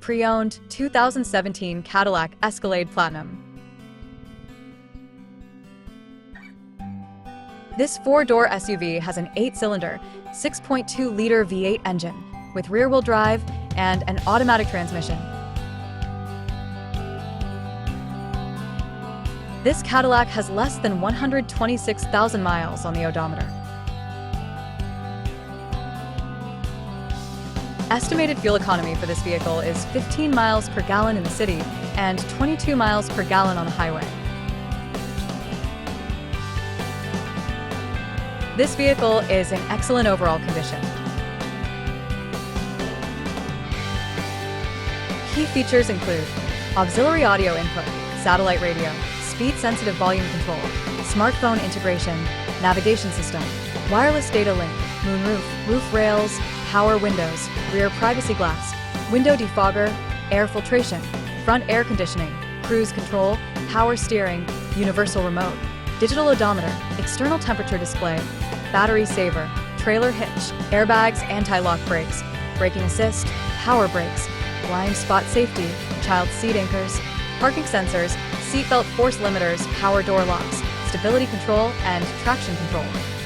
pre-owned 2017 Cadillac Escalade Platinum. This four-door SUV has an 8-cylinder, 6.2-liter V8 engine with rear-wheel drive and an automatic transmission. This Cadillac has less than 126,000 miles on the odometer. Estimated fuel economy for this vehicle is 15 miles per gallon in the city and 22 miles per gallon on the highway. This vehicle is in excellent overall condition. Key features include auxiliary audio input, satellite radio, speed-sensitive volume control, smartphone integration, navigation system, wireless data link, moonroof, roof rails, power windows, rear privacy glass, window defogger, air filtration, front air conditioning, cruise control, power steering, universal remote, digital odometer, external temperature display, battery saver, trailer hitch, airbags, anti-lock brakes, braking assist, power brakes, blind spot safety, child seat anchors, parking sensors, seatbelt force limiters, power door locks, stability control, and traction control.